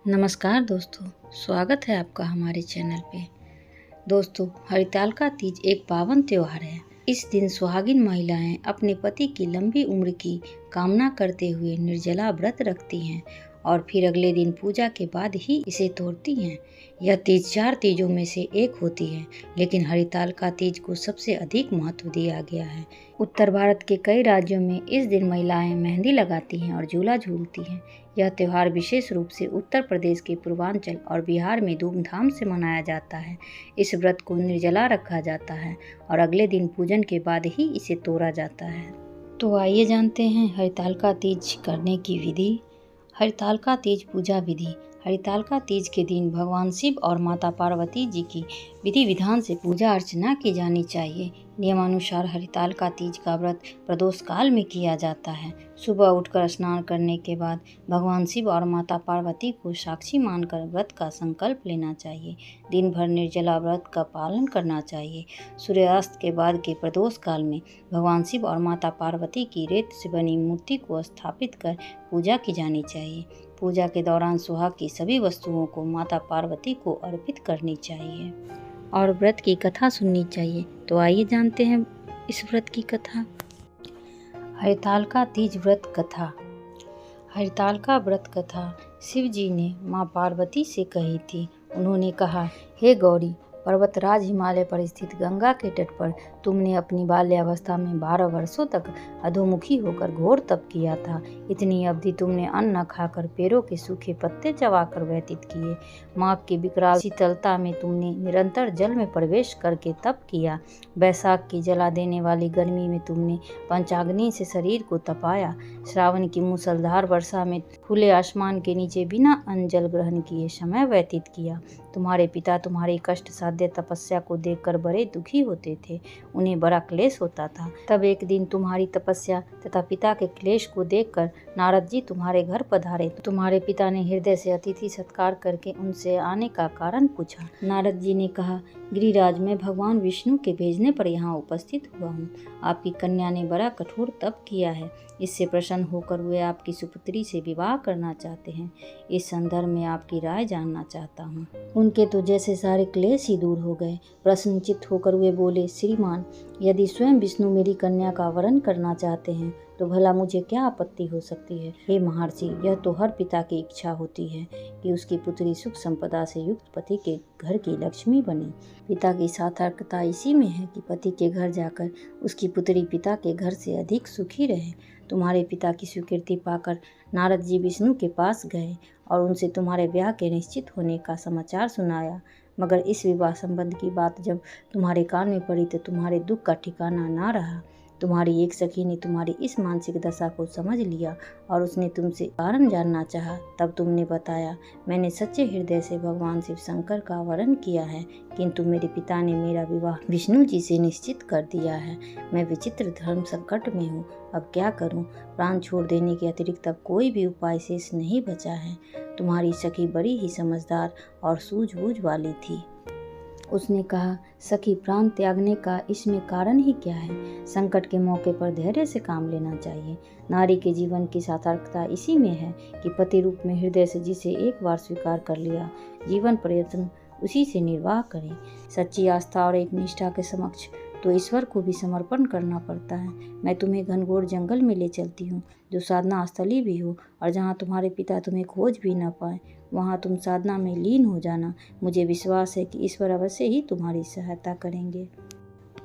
नमस्कार दोस्तों, स्वागत है आपका हमारे चैनल पे। दोस्तों, हरितालिका तीज एक पावन त्योहार है। इस दिन सुहागिन महिलाएं अपने पति की लंबी उम्र की कामना करते हुए निर्जला व्रत रखती हैं और फिर अगले दिन पूजा के बाद ही इसे तोड़ती हैं। यह तीज 4 तीजों में से एक होती है, लेकिन हरितालिका तीज को सबसे अधिक महत्व दिया गया है। उत्तर भारत के कई राज्यों में इस दिन महिलाएं मेहंदी लगाती हैं और झूला झूलती हैं। यह त्योहार विशेष रूप से उत्तर प्रदेश के पूर्वांचल और बिहार में धूमधाम से मनाया जाता है। इस व्रत को निर्जला रखा जाता है और अगले दिन पूजन के बाद ही इसे तोड़ा जाता है। तो आइए जानते हैं हरितालिका तीज करने की विधि। हरितालिका तीज पूजा विधि। हरितालिका तीज के दिन भगवान शिव और माता पार्वती जी की विधि विधान से पूजा अर्चना की जानी चाहिए। नियमानुसार हरितालिका तीज का व्रत प्रदोष काल में किया जाता है। सुबह उठकर स्नान करने के बाद भगवान शिव और माता पार्वती को साक्षी मानकर व्रत का संकल्प लेना चाहिए। दिन भर निर्जला व्रत का पालन करना चाहिए। सूर्यास्त के बाद के प्रदोष काल में भगवान शिव और माता पार्वती की रेत से बनी मूर्ति को स्थापित कर पूजा की जानी चाहिए। पूजा के दौरान सुहाग की सभी वस्तुओं को माता पार्वती को अर्पित करनी चाहिए और व्रत की कथा सुननी चाहिए। तो आइए जानते हैं इस व्रत की कथा। हरितालिका तीज व्रत कथा। हरितालिका व्रत कथा शिव जी ने माँ पार्वती से कही थी। उन्होंने कहा, हे गौरी, पर्वतराज हिमालय पर स्थित गंगा के तट पर तुमने अपनी बाल्यावस्था में 12 वर्षों तक अधोमुखी होकर घोर तप किया था। इतनी अवधि तुमने अन्न न खाकर पेड़ों के सूखे पत्ते चबाकर व्यतीत किए। माघ की विकराल शीतलता में तुमने निरंतर जल में प्रवेश करके तप किया। बैसाख की जला देने वाली गर्मी में तुमने पंचाग्नि से शरीर को तपाया। श्रावण की मूसलधार वर्षा में खुले आसमान के नीचे बिना अन्न जल ग्रहण किए समय व्यतीत किया। तुम्हारे पिता तुम्हारी कष्ट साध्य तपस्या को देखकर बड़े दुखी होते थे। उन्हें बड़ा क्लेश होता था। तब एक दिन तुम्हारी तपस्या तथा पिता के क्लेश को देखकर नारद जी तुम्हारे घर पधारे। तुम्हारे पिता ने हृदय से अतिथि सत्कार करके उनसे आने का कारण पूछा। नारद जी ने कहा, गिरिराज, मैं भगवान विष्णु के भेजने पर यहाँ उपस्थित हुआ हूँ। आपकी कन्या ने बड़ा कठोर तप किया है। इससे प्रसन्न होकर वे आपकी सुपुत्री से विवाह करना चाहते हैं। इस संदर्भ में आपकी राय जानना चाहता हूँ। उनके तो जैसे सारे क्लेश ही दूर हो गए। प्रसन्नचित्त होकर वे बोले, श्रीमान, यदि स्वयं विष्णु मेरी कन्या का वरण करना चाहते हैं तो भला मुझे क्या आपत्ति हो सकती है। हे महर्षि, यह तो हर पिता की इच्छा होती है कि उसकी पुत्री सुख संपदा से युक्त पति के घर की लक्ष्मी बने। पिता की सार्थकता इसी में है कि पति के घर जाकर उसकी पुत्री पिता के घर से अधिक सुखी रहे। तुम्हारे पिता की स्वीकृति पाकर नारद जी विष्णु के पास गए और उनसे तुम्हारे ब्याह के निश्चित होने का समाचार सुनाया। मगर इस विवाह संबंध की बात जब तुम्हारे कान में पड़ी तो तुम्हारे दुख का ठिकाना ना रहा। तुम्हारी एक सखी ने तुम्हारी इस मानसिक दशा को समझ लिया और उसने तुमसे कारण जानना चाहा। तब तुमने बताया, मैंने सच्चे हृदय से भगवान शिव शंकर का वरण किया है, किंतु मेरे पिता ने मेरा विवाह विष्णु जी से निश्चित कर दिया है। मैं विचित्र धर्म संकट में हूँ, अब क्या करूँ। प्राण छोड़ देने के अतिरिक्त अब कोई भी उपाय शेष नहीं बचा है। तुम्हारी सखी बड़ी ही समझदार और सूझबूझ वाली थी। उसने कहा, सखी, प्राण त्यागने का इसमें कारण ही क्या है। संकट के मौके पर धैर्य से काम लेना चाहिए। नारी के जीवन की सार्थकता इसी में है कि पति रूप में हृदय से जिसे एक बार स्वीकार कर लिया, जीवन प्रयत्न उसी से निर्वाह करें। सच्ची आस्था और एक निष्ठा के समक्ष तो ईश्वर को भी समर्पण करना पड़ता है। मैं तुम्हें घनघोर जंगल में ले चलती हूँ, जो साधना स्थली भी हो, और जहाँ तुम्हारे पिता तुम्हें खोज भी न पाए, वहाँ तुम साधना में लीन हो जाना। मुझे विश्वास है कि ईश्वर अवश्य ही तुम्हारी सहायता करेंगे।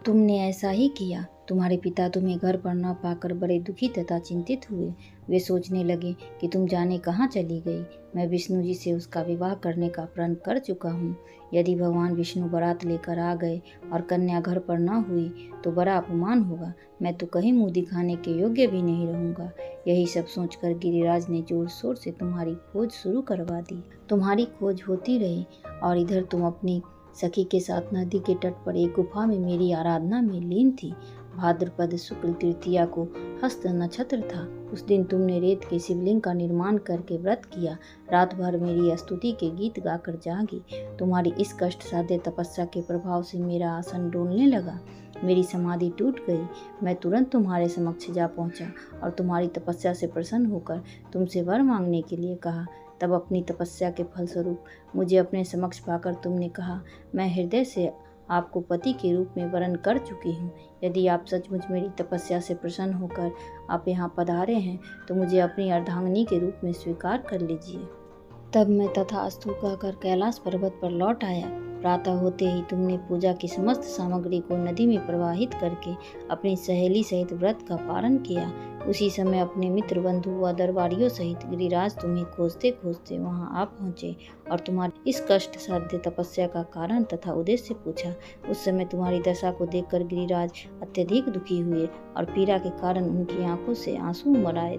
तुमने ऐसा ही किया। तुम्हारे पिता तुम्हें घर पर न पाकर बड़े दुखी तथा चिंतित हुए। वे सोचने लगे कि तुम जाने कहाँ चली गई। मैं विष्णु जी से उसका विवाह करने का प्रण कर चुका हूँ। यदि भगवान विष्णु बारात लेकर आ गए और कन्या घर पर न हुई तो बड़ा अपमान होगा। मैं तो कहीं मुँह दिखाने के योग्य भी नहीं रहूँगा। यही सब सोचकर गिरिराज ने जोर शोर से तुम्हारी खोज शुरू करवा दी। तुम्हारी खोज होती रही और इधर तुम अपनी सखी के साथ नदी के तट पर एक गुफा में मेरी आराधना में लीन थी। भाद्रपद शुक्ल तृतीया को हस्त नक्षत्र था। उस दिन तुमने रेत के शिवलिंग का निर्माण करके व्रत किया। रात भर मेरी स्तुति के गीत गाकर जागी। तुम्हारी इस कष्ट साध्य तपस्या के प्रभाव से मेरा आसन डोलने लगा। मेरी समाधि टूट गई। मैं तुरंत तुम्हारे समक्ष जा पहुंचा और तुम्हारी तपस्या से प्रसन्न होकर तुमसे वर मांगने के लिए कहा। तब अपनी तपस्या के फलस्वरूप मुझे अपने समक्ष पाकर तुमने कहा, मैं हृदय से आपको पति के रूप में वरण कर चुकी हूँ। यदि आप सचमुच मेरी तपस्या से प्रसन्न होकर आप यहाँ पधारे हैं तो मुझे अपनी अर्धांगिनी के रूप में स्वीकार कर लीजिए। तब मैं तथास्तु कहकर कैलाश पर्वत पर लौट आया। प्रातः होते ही तुमने पूजा की समस्त सामग्री को नदी में प्रवाहित करके अपनी सहेली सहित व्रत का पालन किया। उसी समय अपने मित्र बंधु व दरबारियों सहित गिरिराज तुम्हें खोजते खोजते वहां आ पहुँचे और तुम्हारी इस कष्ट साध्य तपस्या का कारण तथा उद्देश्य पूछा। उस समय तुम्हारी दशा को देखकर गिरिराज अत्यधिक दुखी हुए और पीड़ा के कारण उनकी आंखों से आंसू उमड़ आए।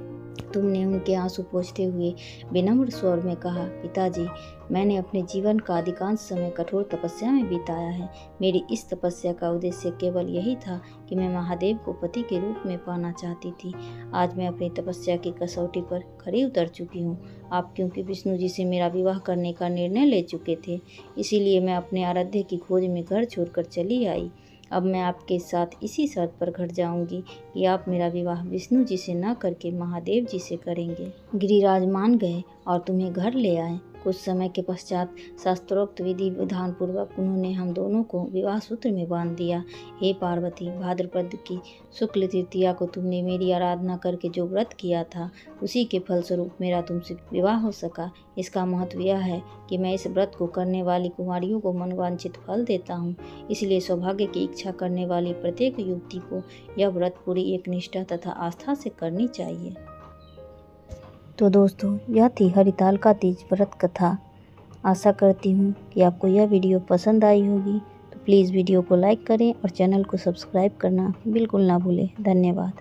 तुमने उनके आंसू पोंछते हुए विनम्र स्वर में कहा, पिताजी, मैंने अपने जीवन का अधिकांश समय कठोर तपस्या में बिताया है। मेरी इस तपस्या का उद्देश्य केवल यही था कि मैं महादेव को पति के रूप में पाना चाहती थी। आज मैं अपनी तपस्या की कसौटी पर खरी उतर चुकी हूँ। आप क्योंकि विष्णु जी से मेरा विवाह करने का निर्णय ले चुके थे, इसीलिए मैं अपने आराध्य की खोज में घर छोड़कर चली आई। अब मैं आपके साथ इसी शर्त पर घर जाऊंगी कि आप मेरा विवाह विष्णु जी से न करके महादेव जी से करेंगे। गिरिराज मान गए और तुम्हें घर ले आए। कुछ समय के पश्चात शास्त्रोक्त विधि विधान पूर्वक उन्होंने हम दोनों को विवाह सूत्र में बांध दिया। हे पार्वती, भाद्रपद की शुक्ल तृतीया को तुमने मेरी आराधना करके जो व्रत किया था, उसी के फलस्वरूप मेरा तुमसे विवाह हो सका। इसका महत्व यह है कि मैं इस व्रत को करने वाली कुमारियों को मनवांछित फल देता हूँ। इसलिए सौभाग्य की इच्छा करने वाली प्रत्येक युवती को यह व्रत पूरी एक निष्ठा तथा आस्था से करनी चाहिए। तो दोस्तों, यह थी हरितालिका तीज व्रत कथा। आशा करती हूँ कि आपको यह वीडियो पसंद आई होगी। तो प्लीज़ वीडियो को लाइक करें और चैनल को सब्सक्राइब करना बिल्कुल ना भूलें। धन्यवाद।